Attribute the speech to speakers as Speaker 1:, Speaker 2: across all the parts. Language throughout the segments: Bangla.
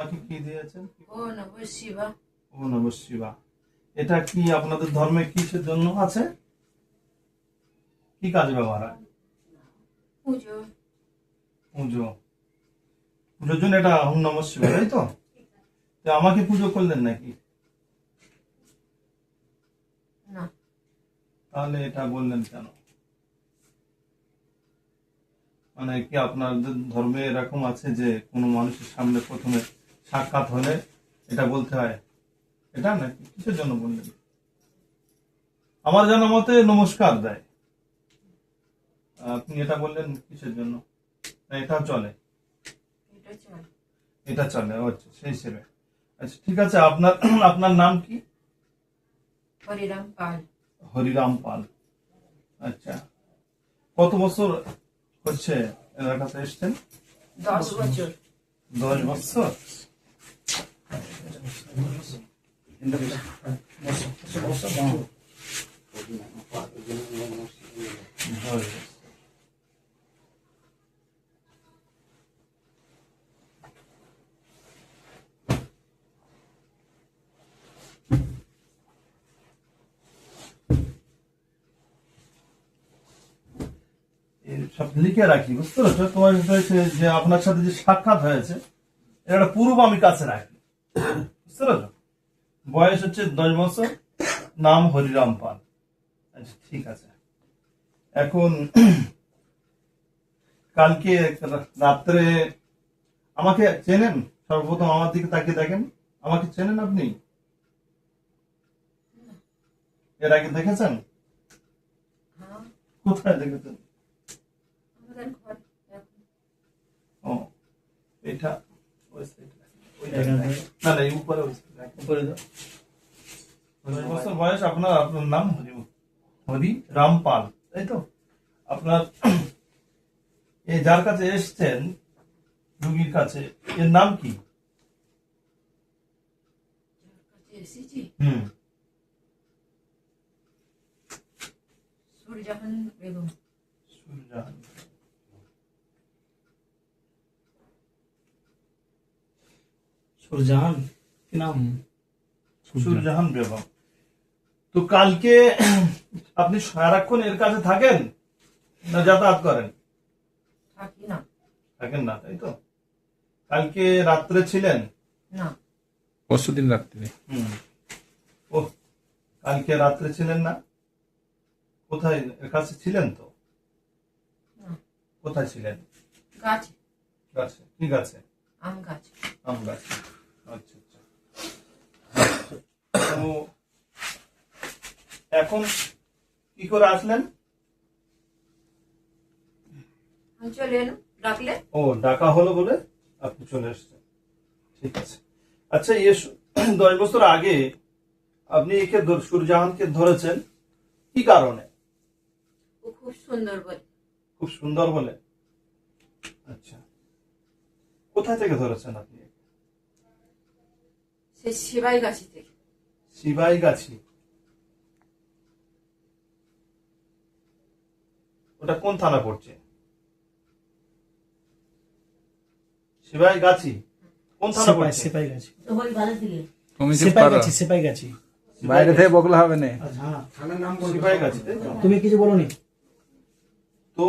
Speaker 1: আমাকে কি দিয়েছেন?
Speaker 2: ও নমঃ শিবা।
Speaker 1: ও নমঃ শিবা। এটা কি আপনাদের ধর্মে কিসের জন্য আছে? কি কাজে ব্যবহার হয়?
Speaker 2: পুজো।
Speaker 1: পুজো। পুজোর জন্য এটা ওম নমঃ শিবায়, তাই তো? তো আমাকে পুজো করলেন নাকি?
Speaker 2: না,
Speaker 1: তাহলে এটা বললেন কেন? মানে কি আপনাদের ধর্মে এরকম আছে যে কোনো মানুষের সামনে প্রথমে সাক্ষাৎ হলে এটা বলতে হয়? এটা নাকি কিসের জন্য বললেন? আমার জানা মতে নমস্কার দেয়। আপনি এটা বললেন কিসের জন্য? না, এটাও চলে?
Speaker 2: এটা চল।
Speaker 1: এটা চলে, ও আচ্ছা, সেই হিসেবে। আচ্ছা, ঠিক আছে। আপনার আপনার নাম কি?
Speaker 2: হরিরাম পাল।
Speaker 1: হরিরাম পাল। আচ্ছা, কত বছর হচ্ছে এলাকাতে এসছেন?
Speaker 2: 10 বছর।
Speaker 1: 10 বছর। সব লিখে রাখি, বুঝতে পারছো? তোমার হয়েছে যে আপনার সাথে যে সাক্ষাৎ হয়েছে এর একটা পূর্ব আমি কাছে রাখি, বুঝতে পারছো? বয়স হচ্ছে 10 বছর, নাম হরিরাম পাল। আচ্ছা, ঠিক আছে। এখন কালকে রাত্রে আমাকে চেনেন? সর্বপ্রথম আমার দিকে তাকিয়ে দেখেন। আমাকে চেনেন আপনি? এর আগে দেখেছেন?
Speaker 2: হ্যাঁ,
Speaker 1: কোথায় দেখেছেন?
Speaker 2: আমাদের ঘর এখন।
Speaker 1: ও, এটা ওই side এ। ওই জায়গায় রাখি। না না, এই উপরে, ওই side এ রাখি। উপরে দাও। 10 বছর বয়স আপনার। আপনার নাম হরি রাম পাল, তাই তো? আপনার এই যার কাছে এসছেন, রুগীর কাছে, এর নাম কি?
Speaker 2: কাছে এসেছি। সুরজাহান বেগম।
Speaker 1: সুরজাহান।
Speaker 3: সুরজাহান কি নাম?
Speaker 1: সুরজাহান বেগম। তো কালকে আপনি সারাক্ষণ এর কাছে থাকেন না যাতায়াত করেন?
Speaker 2: থাকি না।
Speaker 1: থাকেন না, তাই তো? কালকে রাত্রে ছিলেন?
Speaker 2: না,
Speaker 4: পরশুদিন রাত্রে।
Speaker 1: ও, কালকে রাত্রে ছিলেন না? কোথায়? এর কাছে ছিলেন তো?
Speaker 2: না,
Speaker 1: কোথায় ছিলেন?
Speaker 2: গাছে।
Speaker 1: গাছে। কি গাছে?
Speaker 2: আম গাছ।
Speaker 1: আম গাছে। আচ্ছা আচ্ছা। তো এখন কি করে আসলেন?
Speaker 2: আমি চলে এলাম, ডাকলে।
Speaker 1: ও, ডাকা হলো বলে আপনি চলে এসছেন। ঠিক আছে। আচ্ছা, 10 বছর আগে আপনি একে সুরজাহানকে ধরেছেন কি কারণে?
Speaker 2: ও খুব সুন্দর বলে।
Speaker 1: খুব সুন্দর বলে? আচ্ছা, কোথায় থেকে ধরেছেন আপনি?
Speaker 2: সে শিবাই গাছি থেকে।
Speaker 1: শিবাই গাছি। ওটা কোন থানা পড়ছে? শিবাই গাছি কোন থানা পড়ছে?
Speaker 3: সিপাই গাছি।
Speaker 4: কমিটি
Speaker 3: সিপাই
Speaker 4: পাড়া।
Speaker 3: গাছি, সিপাই গাছি।
Speaker 4: বাইরে থেকে বকলে হবে না।
Speaker 3: আচ্ছা, হ্যাঁ।
Speaker 1: শিবাই গাছি, তাই তো?
Speaker 3: তুমি কিছু বলোনি?
Speaker 1: তো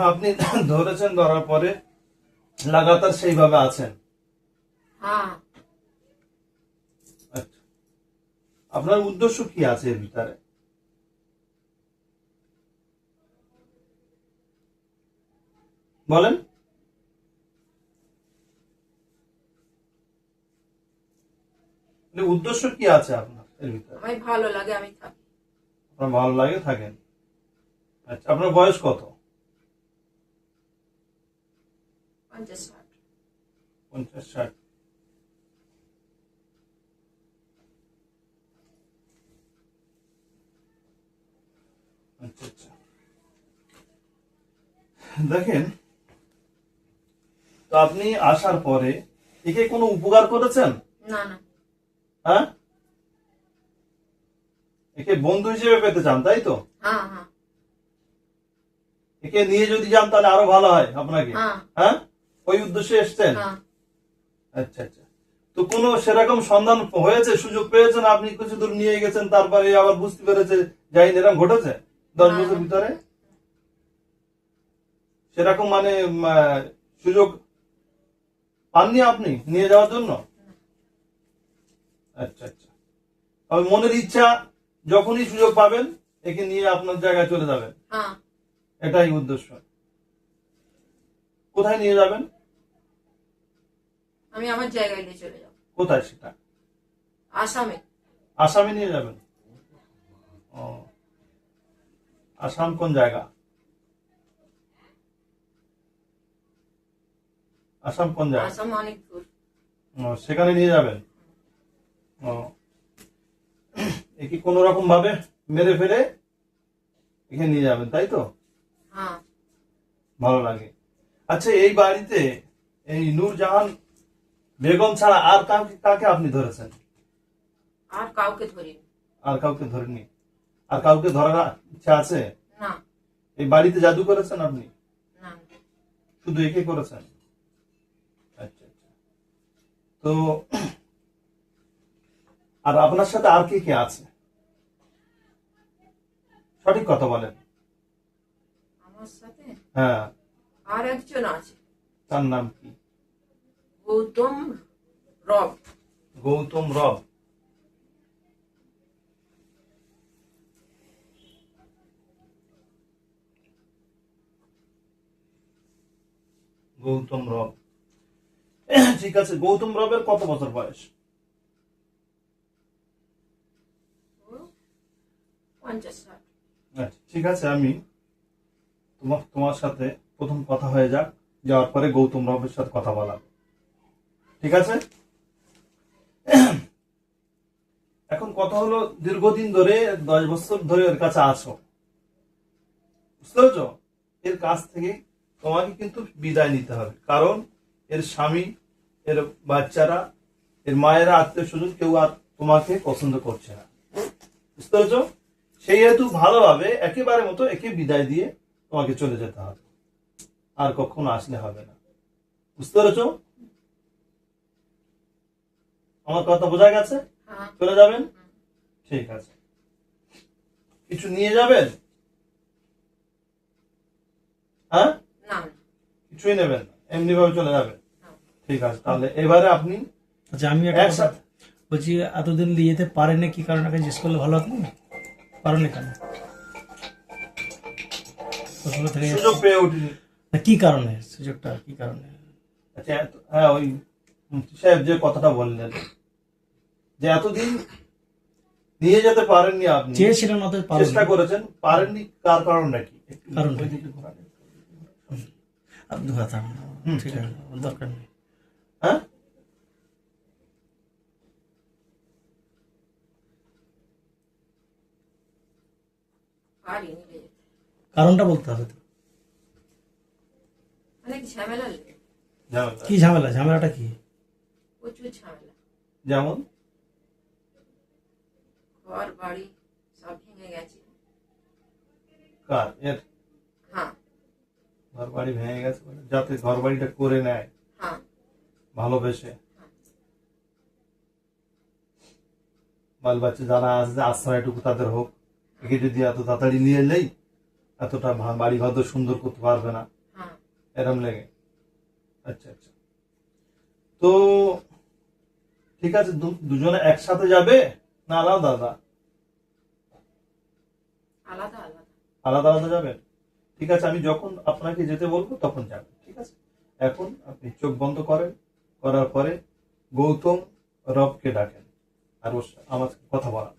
Speaker 1: আপনি ধরেছেন, ধরার পরে লাগাতার সেইভাবে আছেন?
Speaker 2: হ্যাঁ,
Speaker 1: আচ্ছা, আপনার উদ্দেশ্য কি আছে এর ভিতরে? বলেন। উদ্দেশ্য কি আছে আপনার এর ভিতরে?
Speaker 2: আমায় ভালো লাগে, আমি থাকি।
Speaker 1: আপনার ভালো লাগে, থাকেন। আচ্ছা, আপনার বয়স কত?
Speaker 2: 50-60।
Speaker 1: 50-60। আচ্ছা আচ্ছা। দেখেন, তো আপনি আসার পরে একে কোনো উপকার করেছেন?
Speaker 2: না না।
Speaker 1: হ্যাঁ, একে বন্ধু হিসেবে পেতে চান, তাই তো?
Speaker 2: হ্যাঁ হ্যাঁ
Speaker 1: একে নিয়ে যদি যান তাহলে আরো ভালো হয় আপনাকে।
Speaker 2: হ্যাঁ
Speaker 1: হ্যাঁ, ওই উদ্দেশ্যে এসছেন?
Speaker 2: হ্যাঁ।
Speaker 1: আচ্ছা আচ্ছা। তো কোনো সেরকম সন্ধান হয়েছে, সুযোগ পেয়েছেন, আপনি কিছু দূর নিয়ে গেছেন, তারপরে আবার বুঝতে পেরেছে যাই এরকম ঘটেছে 10 বছর ভিতরে? সেরকম মানে সুযোগ পাননি আপনি নিয়ে যাওয়ার জন্য? আচ্ছা আচ্ছা। তবে মনের ইচ্ছা, যখনই সুযোগ পাবেন একে নিয়ে আপনার জায়গায় চলে যাবেন,
Speaker 2: হ্যাঁ,
Speaker 1: এটাই উদ্দেশ্য। কোথায় নিয়ে যাবেন?
Speaker 2: আমি আমার জায়গায় নিয়ে চলে যাব।
Speaker 1: কোথায় সেটা?
Speaker 2: আসামে।
Speaker 1: আসামে নিয়ে যাবেন? ও, আসাম কোন জায়গা? আসাম কোন জায়গা?
Speaker 2: আসাম অনেক দূর।
Speaker 1: ও, সেখানে নিয়ে যাবেন। ও, একে কোন রকম ভাবে মেরে ফেলে এখানে নিয়ে যাবেন, তাই তো?
Speaker 2: হ্যাঁ,
Speaker 1: ভালো লাগে। আচ্ছা, এই বাড়িতে এই নূরজাহান বেগম ছাড়া আর কাকে কাকে আপনি ধরেছেন?
Speaker 2: আর কাউকে ধরিনি।
Speaker 1: আর কাউকে ধরেনি? আর কাউকে ধরার ইচ্ছা আছে?
Speaker 2: না,
Speaker 1: এই বাড়িতে জাদু করেছেন আপনি?
Speaker 2: না,
Speaker 1: শুধু একে করেছেন? আচ্ছা আচ্ছা। তো আর আপনার সাথে আর কে কে আছে? সঠিক কথা বলেন।
Speaker 2: আমার সাথে
Speaker 1: হ্যাঁ।
Speaker 2: আর একজন আছে,
Speaker 1: তার নাম কি?
Speaker 2: গৌতম রব।
Speaker 1: গৌতম রব। গৌতম রব, ঠিক আছে। গৌতম রবের কত বছর বয়স?
Speaker 2: ও 50-60।
Speaker 1: আচ্ছা, ঠিক আছে। আমি তোমার সাথে প্রথম কথা হয়ে যাক, যাওয়ার পরে গৌতম রবের সাথে কথা বলা, ঠিক আছে? এখন কথা হলো, দীর্ঘদিন ধরে 10 বছর ধরে এর কাছে আছো, বুঝতে পেরেছো? এর কাছ থেকে তোমাকে কিন্তু বিদায় নিতে হবে, কারণ এর স্বামী, এর বাচ্চারা, এর মায়েরা, আত্মীয় স্বজন কেউ আর তোমাকে পছন্দ করছে না, বুঝতে পেরেছো? সেই হেতু ভালোভাবে একেবারে মতো একে বিদায় দিয়ে তোমাকে চলে যেতে হবে, আর কখনো আসলে হবে না, বুঝতে পেরেছো? আমার কথা বোঝা গেছে?
Speaker 2: হ্যাঁ,
Speaker 1: চলে যাবেন? ঠিক আছে। কিছু নিয়ে যাবেন? হ্যাঁ,
Speaker 2: না,
Speaker 1: কিছুই নেবেন না, এমনি ভাবে চলে যাবেন?
Speaker 2: না।
Speaker 1: ঠিক আছে, তাহলে এবারে আপনি
Speaker 3: আচ্ছা, আমি একটা কথা
Speaker 1: একসাথে
Speaker 3: বলছি, এতদিন নিয়ে যেতে পারেনি কি কারণে আগে জিজ্ঞেস করলে ভালো হতো না? পারেনি কেন? প্রথমে থেকে
Speaker 1: সুযোগ পেয়ে উঠিনি।
Speaker 3: না, কি কারণে সুযোগটা, কি কারণে?
Speaker 1: আচ্ছা, হ্যাঁ, ওই মুফতি সাহেব যে কথাটা বললেন, যে এতদিন নিয়ে যেতে পারেননি, আপনি
Speaker 3: চেয়েছিলেন অত
Speaker 1: চেষ্টা করেছেন, পারেননি, কার কারণটা কি? একটু
Speaker 3: কারণটা
Speaker 1: ওইদিকে ঘোরান।
Speaker 3: ঠিক আছে, দরকার নেই।
Speaker 1: হ্যাঁ,
Speaker 2: পারিনি নিয়ে যেতে।
Speaker 3: কারণটা বলতে হবে তো।
Speaker 2: অনেক ঝামেলা লেগে,
Speaker 1: ঝামেলা।
Speaker 3: কি ঝামেলা? ঝামেলাটা কি?
Speaker 2: প্রচুর ঝামেলা।
Speaker 1: যেমন?
Speaker 2: ঘর বাড়ি সব ভেঙে গেছে।
Speaker 1: কার? এর
Speaker 2: হ্যাঁ,
Speaker 1: ঘর বাড়ি ভেঙে গেছে বলে? যাতে ঘর বাড়িটা করে নেয়
Speaker 2: হ্যাঁ,
Speaker 1: ভালোবেসে, বাল বাচ্চা যারা আছে আশ্রয়টুকু তাদের হোক, একে যদি এত তাড়াতাড়ি নিয়ে নেই, এতটা বাড়ি ঘর তো সুন্দর করতে পারবে না,
Speaker 2: হ্যাঁ।
Speaker 1: এরম লেগে। আচ্ছা আচ্ছা। তো ঠিক আছে, দুজনে একসাথে যাবে না আলাদা আলাদা?
Speaker 2: আলাদা আলাদা।
Speaker 1: আলাদা আলাদা যাবেন? ঠিক আছে, আমি যখন আপনাকে যেতে বলবো তখন যাবেন, ঠিক আছে? এখন আপনি চোখ বন্ধ করেন, করার পরে গৌতম রবকে ডাকেন, আর ওর সাথে আমার সাথে কথা বলান।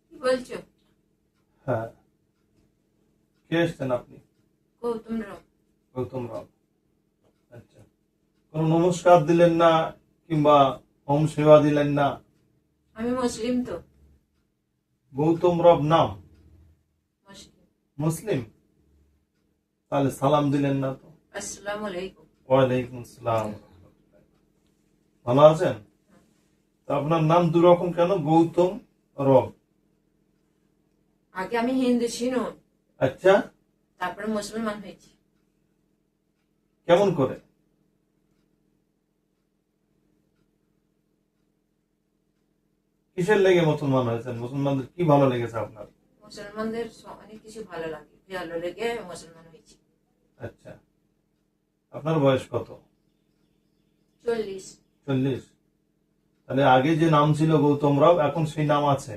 Speaker 2: কি বলছো?
Speaker 1: হ্যাঁ, কে এসছেন আপনি?
Speaker 2: গৌতম রব।
Speaker 1: গৌতম রব। আচ্ছা, কোন নমস্কার দিলেন না, কিংবা হোম সেবা দিলেন না?
Speaker 2: আমি মুসলিম তো।
Speaker 1: গৌতম রব নাম
Speaker 2: মুসলিম।
Speaker 1: মুসলিম, তাহলে সালাম দিলেন না তো?
Speaker 2: আসসালামু আলাইকুম।
Speaker 1: ওয়ালাইকুম আসসালাম। ভালো আছেন? তো আপনার নাম দুরকম কেন, গৌতম রব?
Speaker 2: আগে আমি হিন্দু ছিল,
Speaker 1: আচ্ছা,
Speaker 2: তারপরে মুসলমান হয়েছি।
Speaker 1: কেমন করে? কিসের লেগে মুসলমান হয়েছেন? মুসলমানদের কি ভালো লেগেছে আপনার?
Speaker 2: মুসলমানদের অনেক কিছু ভালো লাগে, ভালো লেগে মুসলমান হয়েছি।
Speaker 1: আচ্ছা, আপনার বয়স কত?
Speaker 2: 40।
Speaker 1: 40। তাহলে আগে যে নাম ছিল গৌতম রব, এখন সেই নাম আছে?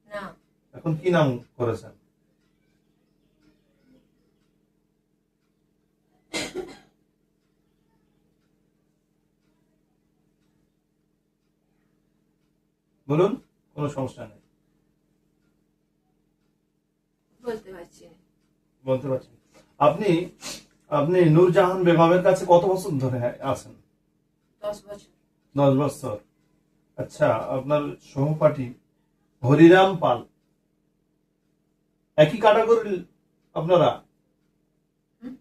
Speaker 2: না,
Speaker 1: এখন কি নাম করেছেন? বলুন, কোনো সমস্যা নেই,
Speaker 2: বলতে পারছি না।
Speaker 1: বলতে পারছি। আপনি আপনি নূরজাহান বেগমের কাছে কত বছর ধরে আছেন?
Speaker 2: 10 বছর।
Speaker 1: 10 বছর। আচ্ছা, আপনার সহপাঠী হরিরাম পাল, একই ক্যাটাগরি আপনারা?
Speaker 2: হুম?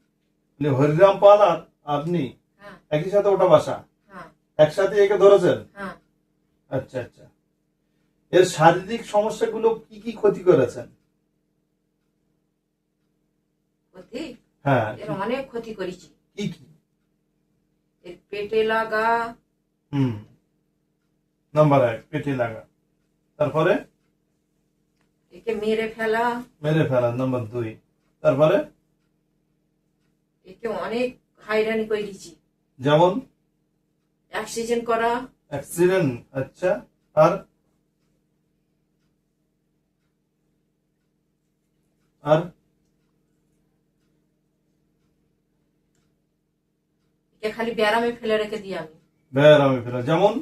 Speaker 1: বলে হরিরাম পাল আর আপনি
Speaker 2: হ্যাঁ
Speaker 1: একই সাথে ওটা বাসা,
Speaker 2: হ্যাঁ
Speaker 1: একসাথে একে ধরেছেন?
Speaker 2: হ্যাঁ।
Speaker 1: আচ্ছা আচ্ছা। এর শারীরিক সমস্যাগুলো কি কি ক্ষতি করেছেন?
Speaker 2: ক্ষতি?
Speaker 1: হ্যাঁ,
Speaker 2: এর অনেক ক্ষতি করেছি।
Speaker 1: কি কি?
Speaker 2: এর পেটে লাগা,
Speaker 1: নাম্বার 1 পেটে লাগা, তারপরে
Speaker 2: একে মেরে ফেলা,
Speaker 1: মেরে ফেলা নাম্বার 2, তারপরে
Speaker 2: একে অনেক হাইরানি করে দিয়েছি।
Speaker 1: যেমন
Speaker 2: অ্যাক্সিডেন্ট করা,
Speaker 1: অ্যাক্সিডেন্ট। আচ্ছা, আর আর
Speaker 2: একে খালি ব্যারামে ফেলে রেখে দিই আমি।
Speaker 1: ব্যায়ামে ফেরা, যেমন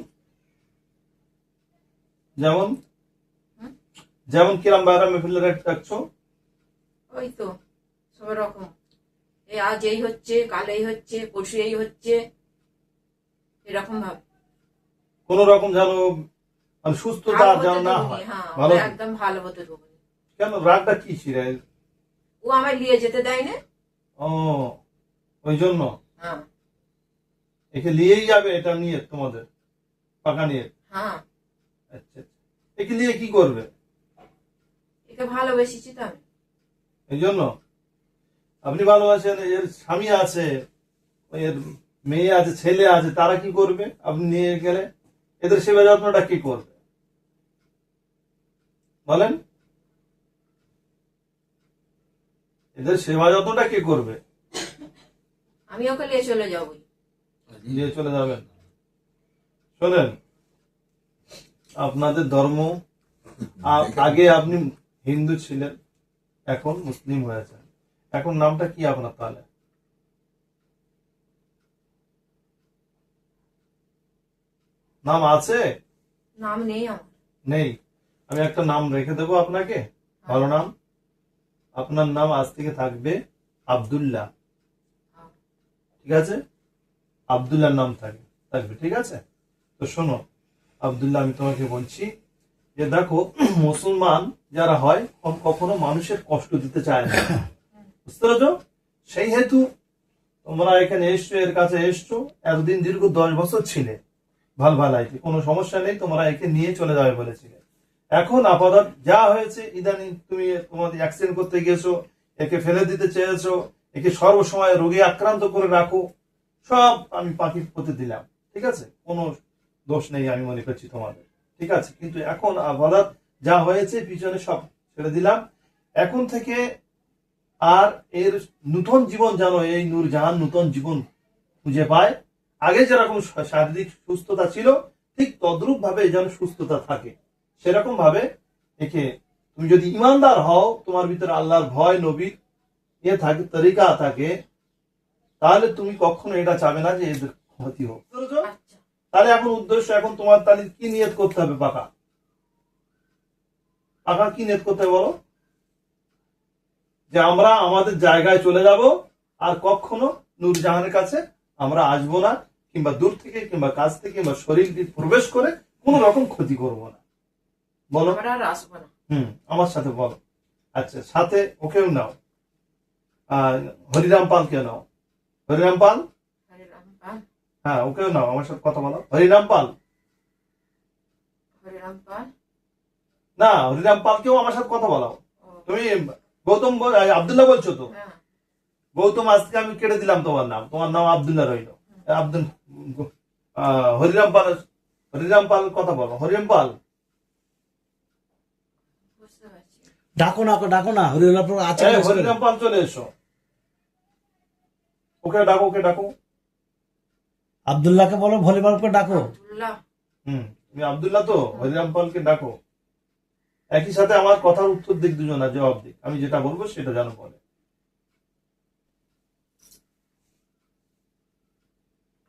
Speaker 1: যেমন
Speaker 2: হুম?
Speaker 1: যেমন কিরম ব্যায়ামে ফেলে রাখছো?
Speaker 2: ওই তো সব রকম, এই আজ এই হচ্ছে, কাল এই হচ্ছে, পরশু এই হচ্ছে, এরকম ভাবে।
Speaker 1: কোন রকম যেন মানে সুস্থতা
Speaker 2: ভালো
Speaker 1: যেন
Speaker 2: হতে
Speaker 1: না
Speaker 2: দেবনি,
Speaker 1: হয়।
Speaker 2: হ্যাঁ,
Speaker 1: ভালো,
Speaker 2: ওরা একদম ভালো হতে দেবো না।
Speaker 1: কেন, রাগটা কি ছিল?
Speaker 2: ও আমায় নিয়ে যেতে দেয় না।
Speaker 1: ও, ওই জন্য
Speaker 2: হ্যাঁ
Speaker 1: একে নিয়েই যাবে, এটা নিয়ে তোমাদের পাকা নিয়ে?
Speaker 2: হ্যাঁ।
Speaker 1: আচ্ছা, একে নিয়ে কি করবে?
Speaker 2: একে ভালোবেসেছি তো আমি।
Speaker 1: এই জন্য আপনি ভালোবাসেন, এর স্বামী আছে, এর মেয়ে আছে, ছেলে আছে, তারা কি করবে আপনি নিয়ে গেলে? এদের সেবা যত্নটা কি করবে বলেন? এদের সেবা যত্নটা কি করবে?
Speaker 2: আমি ওকে নিয়ে চলে যাবই।
Speaker 1: নিয়ে চলে যাবেন? শোনেন, আপনাদের ধর্ম, আগে আপনি হিন্দু ছিলেন, এখন মুসলিম হয়েছেন, এখন নামটা কি আপনার তাহলে? নাম আছে?
Speaker 2: নাম নেই আমার।
Speaker 1: নেই? আমি একটা নাম রেখে দেবো আপনাকে, ভালো নাম। আপনার নাম আজ থেকে থাকবে আব্দুল্লাহ,
Speaker 2: হ্যাঁ।
Speaker 1: ঠিক আছে? আব্দুল্লাহ নাম থাকবে, ঠিক আছে? তো শোনো আব্দুল্লাহ, আমি তোমাকে বলছি যে দেখো, মুসলমান যারা হয় কখনো মানুষের কষ্ট দিতে চায় না, বুঝতে পেরেছো? সেই হেতু তোমরা এখানে এসছো, এর কাছে এসছো, এতদিন দীর্ঘ 10 বছর ছিলে, ভালাইতে কোনো সমস্যা নেই, তোমরা একে নিয়ে চলে যাবে বলেছিলে। এখন আপাতত যা হয়েছে, ইদানিং তুমি তোমাদের অ্যাক্সিডেন্ট করতে গিয়েছো, একে ফেলে দিতে চেয়েছো, একে সর্বসময় রোগে আক্রান্ত করে রাখো, সব আমি পাখির প্রতি দিলাম, ঠিক আছে? কোনো দোষ নেই আমি মনে করছি তোমাদের, ঠিক আছে? কিন্তু এখন আপাতত যা হয়েছে পিছনে সব ছেড়ে দিলাম। এখন থেকে আর এর নূতন জীবন যেন এই নূরজাহান নূতন জীবন খুঁজে পায়, আগে যেরকম শারীরিক সুস্থতা ছিল ঠিক তদ্রূপ ভাবে যেন সুস্থতা থাকে, সেরকম ভাবে একে, তুমি যদি ইমানদার হও, তোমার ভিতরে আল্লাহর ভয়, নবীর থাকে, তরিকা থাকে, তাহলে তুমি কখনো এটা চাবে না যে এদের ক্ষতি হোক।
Speaker 2: আচ্ছা,
Speaker 1: তাহলে এখন উদ্দেশ্য, এখন তোমার তাহলে কি নিয়ত করতে হবে? পাকা কি নিয়ত করতে হবে বলো? যে আমরা আমাদের জায়গায় চলে যাব, আর কখনো নূরজাহানের কাছে আমরা আসবো না, কিংবা দূর থেকে কিংবা কাছ থেকে কিংবা শরীর দিয়ে প্রবেশ করে কোন রকম ক্ষতি করব না, বলো।
Speaker 2: আমরা আর আসবো না।
Speaker 1: আমার সাথে বলো। আচ্ছা, সাথে ওকেও নাও, আর হরিরাম পালকে নাও। হরিরাম পাল,
Speaker 2: হরিরাম পাল,
Speaker 1: হ্যাঁ ওকেও নাও, আমার সাথে কথা বলো। হরিরাম পাল,
Speaker 2: হরিরাম পাল।
Speaker 1: না হরিরাম পালকেও আমার সাথে কথা বলাও।
Speaker 2: ও,
Speaker 1: তুমি আব্দুল্লাহ বলছো তো?
Speaker 2: হ্যাঁ,
Speaker 1: গৌতম, আজকে আমি কেটে দিলাম তোমার নাম, তোমার নাম আব্দুল্লাহ রইল। আব্দুল হরিরাম পাল, হরিরাম পাল কথা বলো। হরিরাম পাল,
Speaker 2: বুঝতে পারছি।
Speaker 3: ডাকো না, ওকে ডাকো না, হরিওলা আছে
Speaker 1: এই
Speaker 3: না স্কুলে?
Speaker 1: হরিরাম পাল চলে এসো, ওকে ডাকো, ওকে ডাকো।
Speaker 3: আব্দুল্লাহকে বলো ভলিবলকে ডাকো।
Speaker 2: আব্দুল্লাহ,
Speaker 1: তুমি আব্দুল্লাহ তো, হরিরাম পালকে ডাকো। একই সাথে আমার কথার উত্তর দিক, দুজনা জবাব দিক, আমি যেটা বলবো সেটা যেন বলে।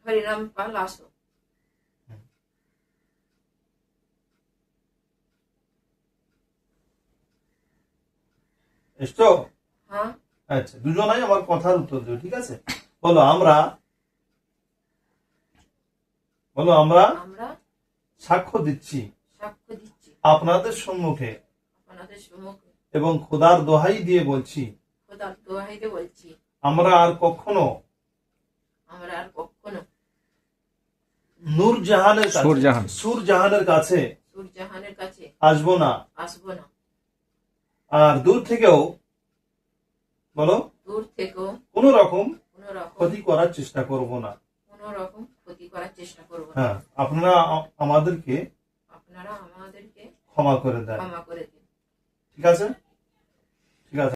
Speaker 2: হরিরাম পাল আসো।
Speaker 1: এসছো?
Speaker 2: হ্যাঁ,
Speaker 1: আচ্ছা, দুজনাই আমার কথার উত্তর দিও, ঠিক আছে? বলো আমরা, বলো আমরা
Speaker 2: আমরা
Speaker 1: সাক্ষ্য দিচ্ছি
Speaker 2: সাক্ষ্য দিচ্ছি
Speaker 1: আপনাদের সম্মুখে
Speaker 2: আপনাদের সম্মুখে,
Speaker 1: এবং খোদার দোহাই দিয়ে বলছি,
Speaker 2: খোদার দোহাইতে বলছি,
Speaker 1: আমরা আর কখনো
Speaker 2: আমরা আর কখনো
Speaker 1: নূরজাহানের কাছে,
Speaker 4: সুরজাহান।
Speaker 1: সুরজাহানের কাছে
Speaker 2: সূর্যজাহানের কাছে
Speaker 1: আসবো না,
Speaker 2: আসবো না।
Speaker 1: আর দূর থেকেও, বলো,
Speaker 2: দূর থেকেও
Speaker 1: কোনো রকম
Speaker 2: কোনো রকম
Speaker 1: ক্ষতি করার চেষ্টা করব না।
Speaker 2: কোনো রকম ক্ষতি করার চেষ্টা করবো না।
Speaker 1: হ্যাঁ, আপনারা আমাদেরকে
Speaker 2: আপনারা আমাদেরকে
Speaker 1: ক্ষমা করে দেন,
Speaker 2: ক্ষমা করে দিন।
Speaker 1: ঠিক আছে?